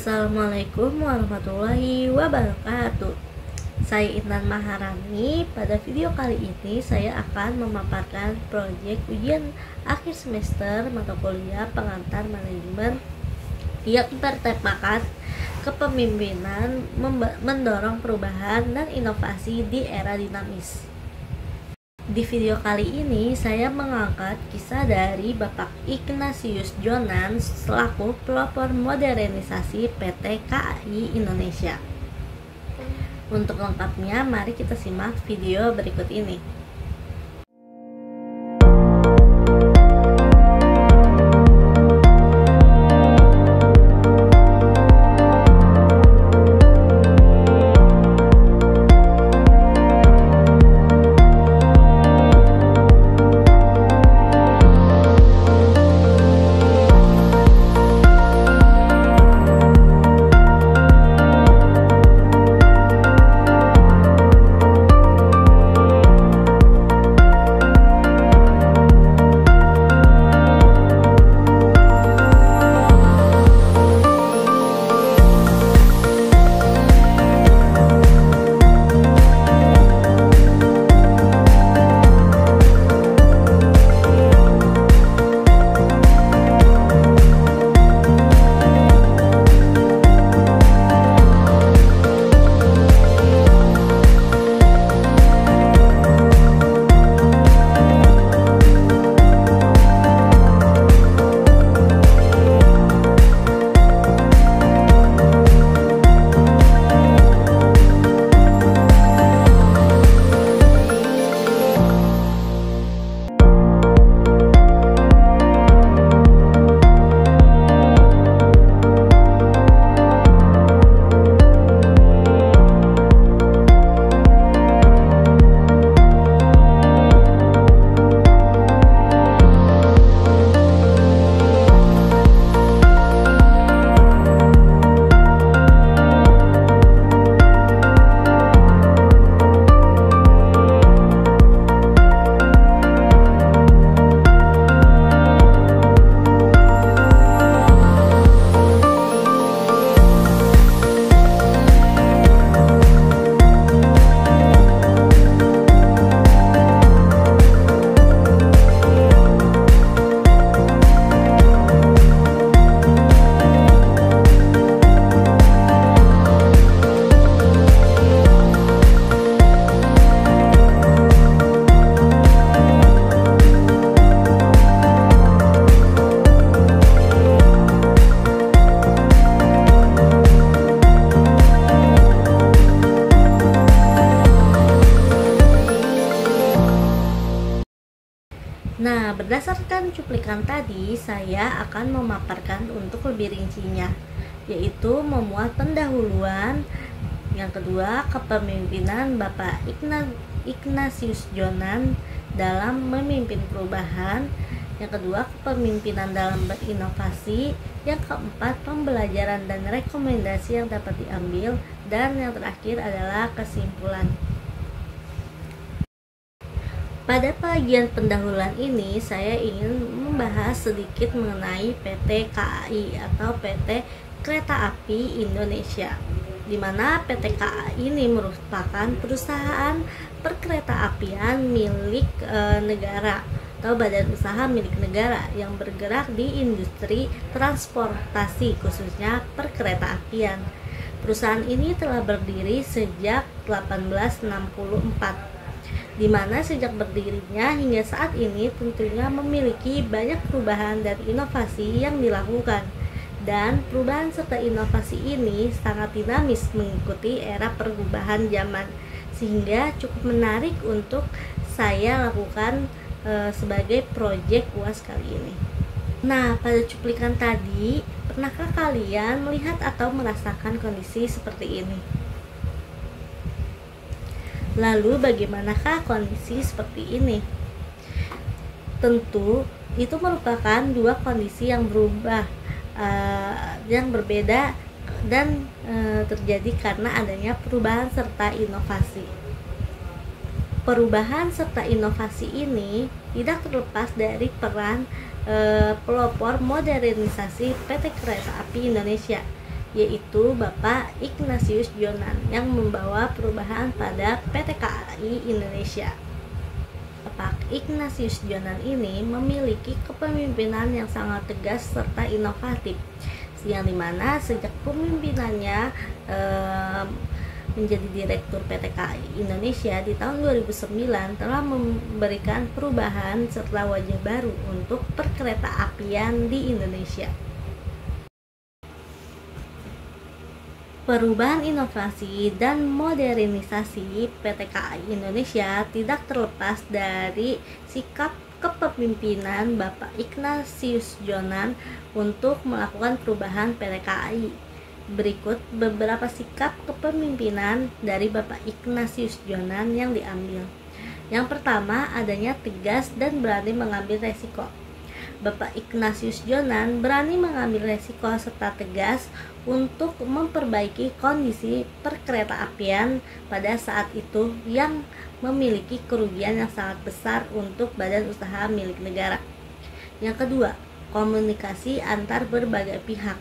Assalamualaikum warahmatullahi wabarakatuh. Saya Intan Maharani. Pada video kali ini saya akan memaparkan proyek ujian akhir semester mata kuliah pengantar manajemen yang bertemakan kepemimpinan mendorong perubahan dan inovasi di era dinamis. Di video kali ini saya mengangkat kisah dari Bapak Ignatius Jonan selaku pelopor modernisasi PT KAI Indonesia. Untuk lengkapnya, mari kita simak video berikut ini. Nah, berdasarkan cuplikan tadi, saya akan memaparkan untuk lebih rincinya, yaitu memuat pendahuluan, yang kedua kepemimpinan Bapak Ignatius Jonan dalam memimpin perubahan, yang kedua kepemimpinan dalam berinovasi, yang keempat pembelajaran dan rekomendasi yang dapat diambil, dan yang terakhir adalah kesimpulan. Pada bagian pendahuluan ini, saya ingin membahas sedikit mengenai PT KAI atau PT Kereta Api Indonesia, di mana PT KAI ini merupakan perusahaan perkereta-apian milik negara atau badan usaha milik negara yang bergerak di industri transportasi, khususnya perkereta-apian. Perusahaan ini telah berdiri sejak 1864. Di mana sejak berdirinya hingga saat ini tentunya memiliki banyak perubahan dan inovasi yang dilakukan, dan perubahan serta inovasi ini sangat dinamis mengikuti era perubahan zaman, sehingga cukup menarik untuk saya lakukan sebagai proyek UAS kali ini. Nah, pada cuplikan tadi, pernahkah kalian melihat atau merasakan kondisi seperti ini? Lalu bagaimanakah kondisi seperti ini? Tentu itu merupakan dua kondisi yang berubah, yang berbeda dan terjadi karena adanya perubahan serta inovasi. Perubahan serta inovasi ini tidak terlepas dari peran pelopor modernisasi PT Kereta Api Indonesia, yaitu Bapak Ignatius Jonan yang membawa perubahan pada PT KAI Indonesia. Bapak Ignatius Jonan ini memiliki kepemimpinan yang sangat tegas serta inovatif, yang dimana sejak pemimpinannya menjadi Direktur PT KAI Indonesia di tahun 2009 telah memberikan perubahan serta wajah baru untuk perkereta-apian di Indonesia. Perubahan inovasi dan modernisasi PT KAI Indonesia tidak terlepas dari sikap kepemimpinan Bapak Ignatius Jonan untuk melakukan perubahan PT KAI. Berikut beberapa sikap kepemimpinan dari Bapak Ignatius Jonan yang diambil. Yang pertama, adanya tegas dan berani mengambil resiko. Bapak Ignatius Jonan berani mengambil resiko serta tegas untuk memperbaiki kondisi perkeretaapian pada saat itu yang memiliki kerugian yang sangat besar untuk badan usaha milik negara. Yang kedua, komunikasi antar berbagai pihak.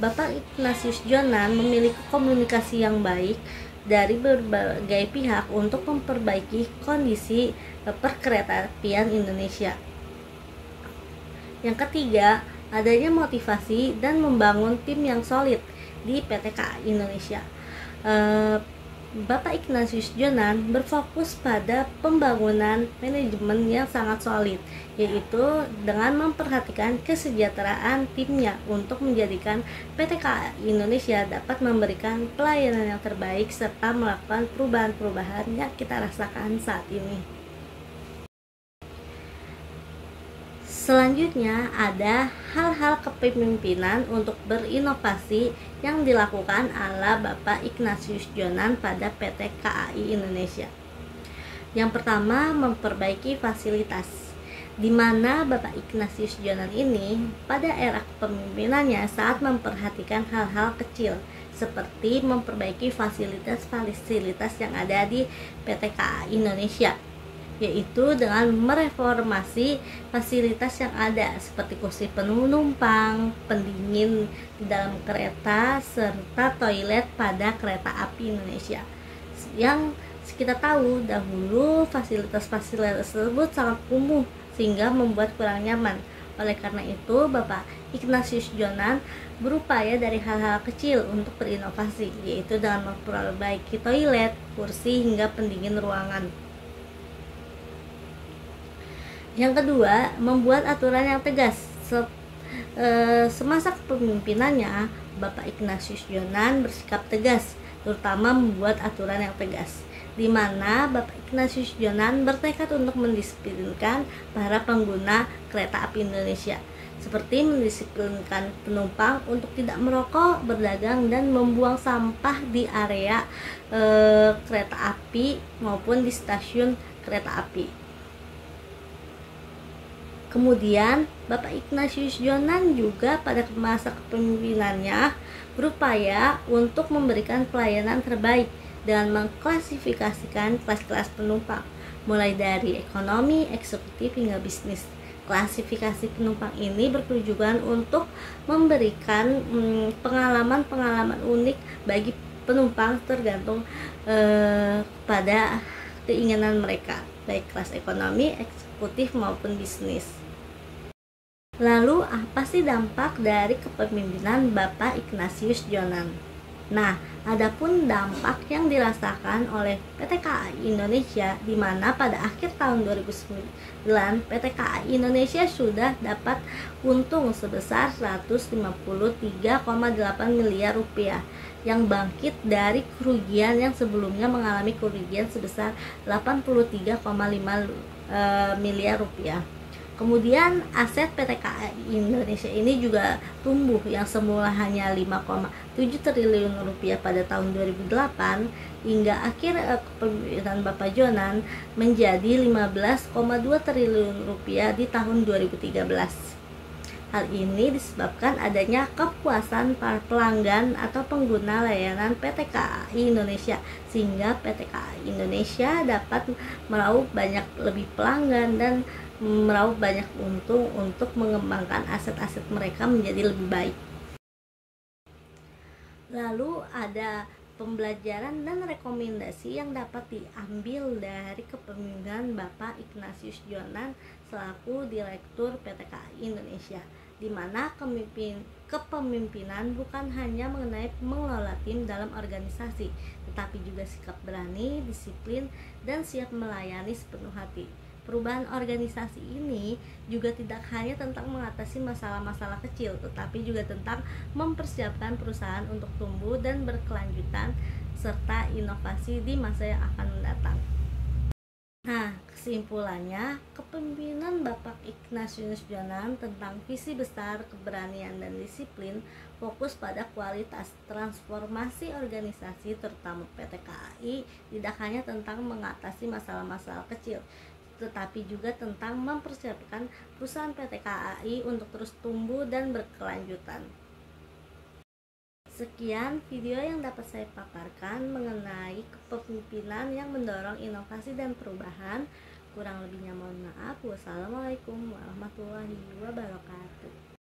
Bapak Ignatius Jonan memiliki komunikasi yang baik dari berbagai pihak untuk memperbaiki kondisi perkeretaapian Indonesia. Yang ketiga, adanya motivasi dan membangun tim yang solid di PT KAI Indonesia. Bapak Ignatius Jonan berfokus pada pembangunan manajemen yang sangat solid, yaitu dengan memperhatikan kesejahteraan timnya untuk menjadikan PT KAI Indonesia dapat memberikan pelayanan yang terbaik serta melakukan perubahan-perubahan yang kita rasakan saat ini. Selanjutnya ada hal-hal kepemimpinan untuk berinovasi yang dilakukan ala Bapak Ignatius Jonan pada PT KAI Indonesia. Yang pertama, memperbaiki fasilitas, di mana Bapak Ignatius Jonan ini pada era kepemimpinannya saat memperhatikan hal-hal kecil seperti memperbaiki fasilitas-fasilitas yang ada di PT KAI Indonesia, yaitu dengan mereformasi fasilitas yang ada seperti kursi penumpang, pendingin di dalam kereta, serta toilet pada kereta api Indonesia. Yang kita tahu dahulu fasilitas-fasilitas tersebut sangat kumuh sehingga membuat kurang nyaman. Oleh karena itu, Bapak Ignatius Jonan berupaya dari hal-hal kecil untuk berinovasi, yaitu dengan memperbaiki toilet, kursi, hingga pendingin ruangan. Yang kedua, membuat aturan yang tegas. Semasa kepemimpinannya, Bapak Ignatius Jonan bersikap tegas, terutama membuat aturan yang tegas, di mana Bapak Ignatius Jonan bertekad untuk mendisiplinkan para pengguna kereta api Indonesia, seperti mendisiplinkan penumpang untuk tidak merokok, berdagang, dan membuang sampah di area kereta api maupun di stasiun kereta api. Kemudian, Bapak Ignatius Jonan juga pada masa kepemimpinannya berupaya untuk memberikan pelayanan terbaik dengan mengklasifikasikan kelas-kelas penumpang, mulai dari ekonomi, eksekutif, hingga bisnis. Klasifikasi penumpang ini bertujuan untuk memberikan pengalaman-pengalaman unik bagi penumpang tergantung pada keinginan mereka, baik kelas ekonomi, eksekutif, maupun bisnis. Lalu apa sih dampak dari kepemimpinan Bapak Ignatius Jonan? Nah, adapun dampak yang dirasakan oleh PT KAI Indonesia, di mana pada akhir tahun 2009 PT KAI Indonesia sudah dapat untung sebesar 153,8 miliar rupiah yang bangkit dari kerugian yang sebelumnya mengalami kerugian sebesar 83,5 miliar rupiah. Kemudian aset PT KAI Indonesia ini juga tumbuh, yang semula hanya 5,7 triliun rupiah pada tahun 2008 hingga akhir kepemimpinan Bapak Jonan menjadi 15,2 triliun rupiah di tahun 2013. Hal ini disebabkan adanya kepuasan para pelanggan atau pengguna layanan PT KAI Indonesia, sehingga PT KAI Indonesia dapat meraup banyak lebih pelanggan dan meraup banyak untung untuk mengembangkan aset-aset mereka menjadi lebih baik. Lalu ada pembelajaran dan rekomendasi yang dapat diambil dari kepemimpinan Bapak Ignatius Jonan selaku Direktur PT KAI Indonesia, di mana kepemimpinan bukan hanya mengenai mengelola tim dalam organisasi, tetapi juga sikap berani, disiplin, dan siap melayani sepenuh hati. Perubahan organisasi ini juga tidak hanya tentang mengatasi masalah-masalah kecil, tetapi juga tentang mempersiapkan perusahaan untuk tumbuh dan berkelanjutan serta inovasi di masa yang akan mendatang. Nah, kesimpulannya, kepemimpinan Bapak Ignatius Jonan tentang visi besar, keberanian, dan disiplin fokus pada kualitas transformasi organisasi, terutama PT KAI, tidak hanya tentang mengatasi masalah-masalah kecil, tetapi juga tentang mempersiapkan perusahaan PT KAI untuk terus tumbuh dan berkelanjutan. Sekian video yang dapat saya paparkan mengenai kepemimpinan yang mendorong inovasi dan perubahan. Kurang lebihnya mohon maaf. Wassalamualaikum warahmatullahi wabarakatuh.